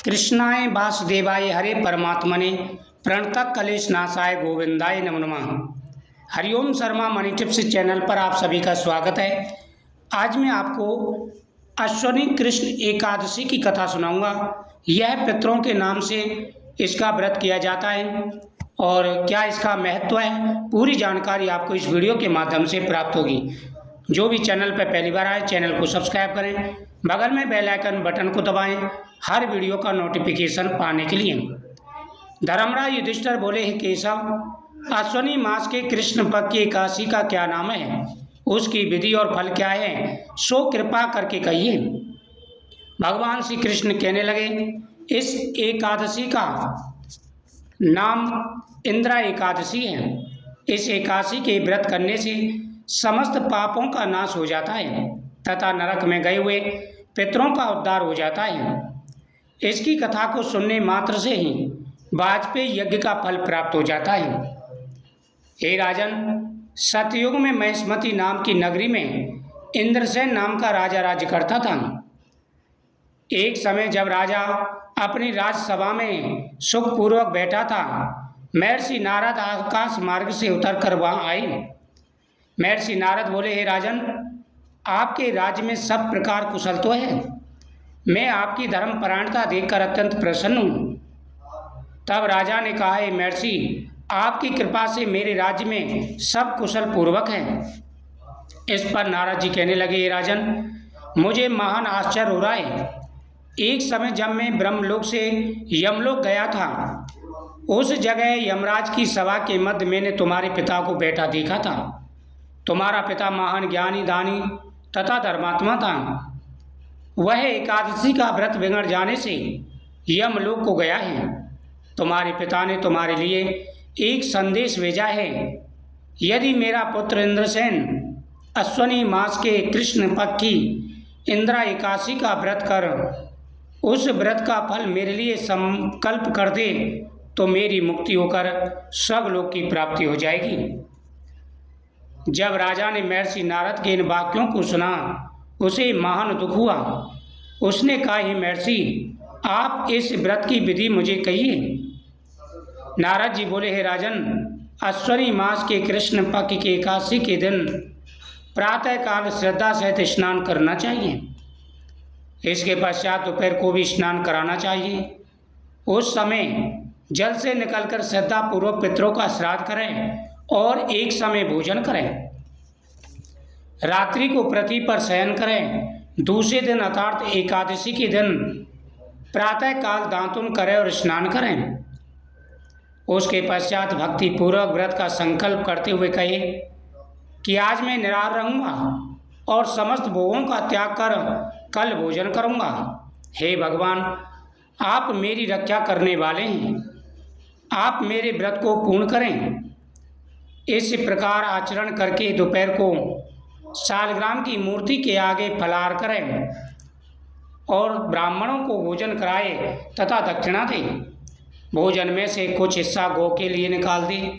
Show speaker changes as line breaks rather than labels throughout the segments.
कृष्णाय वासुदेवाय हरे परमात्मने प्रणतः कलेश नाशाय गोविंदाय नमो नमः। Hariom Sharma money tips channel पर आप सभी का स्वागत है। आज मैं आपको अश्वनी कृष्ण एकादशी की कथा सुनाऊंगा। यह पितरों के नाम से इसका व्रत किया जाता है और क्या इसका महत्व है, पूरी जानकारी आपको इस वीडियो के माध्यम से प्राप्त होगी। जो भी चैनल पर पहली बार आए चैनल को सब्सक्राइब करें, बगल में बेल आइकन बटन को दबाएं हर वीडियो का नोटिफिकेशन पाने के लिए। धर्मराज युधिष्ठिर बोले, हे केशव, अश्वनी मास के कृष्ण पक्ष की एकादशी का क्या नाम है, उसकी विधि और फल क्या है, सो कृपा करके कहिए। भगवान श्री कृष्ण कहने लगे, इस एकादशी का नाम इंद्रा एकादशी है। इस एकादशी के व्रत करने से समस्त पापों का नाश हो जाता है तथा नरक में गए हुए पितरों का उद्धार हो जाता है। इसकी कथा को सुनने मात्र से ही वाजपेयी यज्ञ का फल प्राप्त हो जाता है। हे राजन, सतयुग में महिष्मती नाम की नगरी में इंद्रसेन नाम का राजा राज्य करता था। एक समय जब राजा अपनी राजसभा में सुखपूर्वक बैठा था, महर्षि नारद आकाश मार्ग से उतर कर वहाँ आए। महर्षि नारद बोले, हे राजन, आपके राज्य में सब प्रकार कुशल तो है। मैं आपकी धर्मपरायणता देखकर अत्यंत प्रसन्न हूँ। तब राजा ने कहा, हे महर्षि, आपकी कृपा से मेरे राज्य में सब कुशल पूर्वक है। इस पर नारद जी कहने लगे, हे राजन, मुझे महान आश्चर्य हो रहा है। एक समय जब मैं ब्रह्मलोक से यमलोक गया था, उस जगह यमराज की सभा के मध्य मैंने तुम्हारे पिता को बैठा देखा था। तुम्हारा पिता महान ज्ञानी, दानी तथा धर्मात्मा था। वह एकादशी का व्रत बिगड़ जाने से यमलोक को गया है। तुम्हारे पिता ने तुम्हारे लिए एक संदेश भेजा है। यदि मेरा पुत्र इंद्रसेन अश्वनी मास के कृष्ण पक्ष की इंद्रा एकादशी का व्रत कर उस व्रत का फल मेरे लिए संकल्प कर दे तो मेरी मुक्ति होकर स्वर्गलोक की प्राप्ति हो जाएगी। जब राजा ने महर्षि नारद के इन वाक्यों को सुना, उसे महान दुख हुआ। उसने कहा, हे महर्षि, आप इस व्रत की विधि मुझे कहिए। नारद जी बोले, हे राजन, अश्वनी मास के कृष्ण पक्ष के एकादशी के दिन प्रातःकाल श्रद्धा सहित स्नान करना चाहिए। इसके पश्चात दोपहर को भी स्नान कराना चाहिए। उस समय जल से निकलकर श्रद्धापूर्वक पितरों का श्राद्ध करें और एक समय भोजन करें। रात्रि को पृथ्वी पर शयन करें। दूसरे दिन अर्थात एकादशी के दिन प्रातःकाल दातुन करें और स्नान करें। उसके पश्चात भक्ति पूर्वक व्रत का संकल्प करते हुए कहे कि आज मैं निराहार रहूँगा और समस्त भोगों का त्याग कर कल भोजन करूँगा। हे भगवान, आप मेरी रक्षा करने वाले हैं, आप मेरे व्रत को पूर्ण करें। इस प्रकार आचरण करके दोपहर को शालग्राम की मूर्ति के आगे फलाहार करें और ब्राह्मणों को भोजन कराए तथा दक्षिणा दें। भोजन में से कुछ हिस्सा गौ के लिए निकाल दें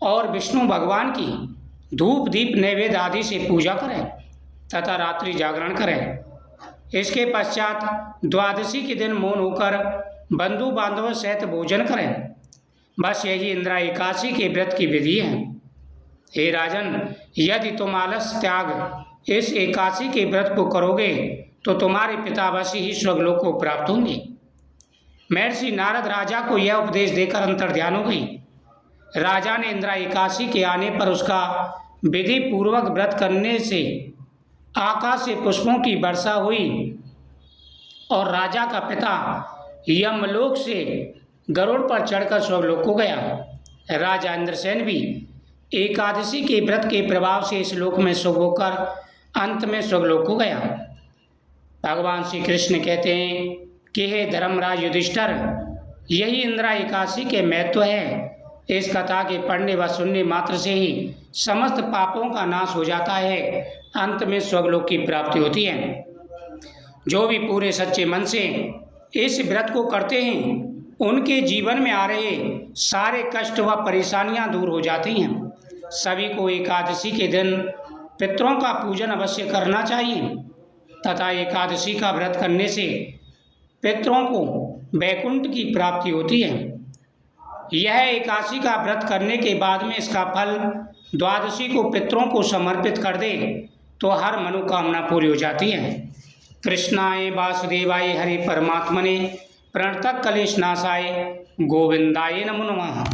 और विष्णु भगवान की धूप दीप नैवेद्य आदि से पूजा करें तथा रात्रि जागरण करें। इसके पश्चात द्वादशी के दिन मौन होकर बंधु बांधवों सहित भोजन करें। बस यही इंद्रा एकादशी के व्रत की विधि है। हे राजन, यदि तुम आलस त्याग इस एकादशी के व्रत को करोगे तो तुम्हारे पिता अवश्य ही स्वर्गलोक को प्राप्त होंगे। महर्षि नारद राजा को यह उपदेश देकर अंतर्ध्यान हो गई। राजा ने इंद्रा एकादशी के आने पर उसका विधि पूर्वक व्रत करने से आकाश से पुष्पों की वर्षा हुई और राजा का पिता यमलोक से गरुड़ पर चढ़कर स्वर्गलोक को गया। राजा इंद्रसेन भी एकादशी के व्रत के प्रभाव से इस लोक में सुख होकर अंत में स्वर्गलोक को गया। भगवान श्री कृष्ण कहते हैं कि हे धर्मराज युधिष्ठिर, यही इंद्रा एकादशी के महत्व है। इस कथा के पढ़ने व सुनने मात्र से ही समस्त पापों का नाश हो जाता है, अंत में स्वर्गलोक की प्राप्ति होती है। जो भी पूरे सच्चे मन से इस व्रत को करते हैं, उनके जीवन में आ रहे सारे कष्ट व परेशानियां दूर हो जाती हैं। सभी को एकादशी के दिन पितरों का पूजन अवश्य करना चाहिए तथा एकादशी का व्रत करने से पितरों को वैकुंठ की प्राप्ति होती है। यह एकादशी का व्रत करने के बाद में इसका फल द्वादशी को पितरों को समर्पित कर दे तो हर मनोकामना पूरी हो जाती है। कृष्णाय वासुदेवाय हरे परमात्मने प्रणतः क्लेशनाशाय गोविंदाय नमो नमः।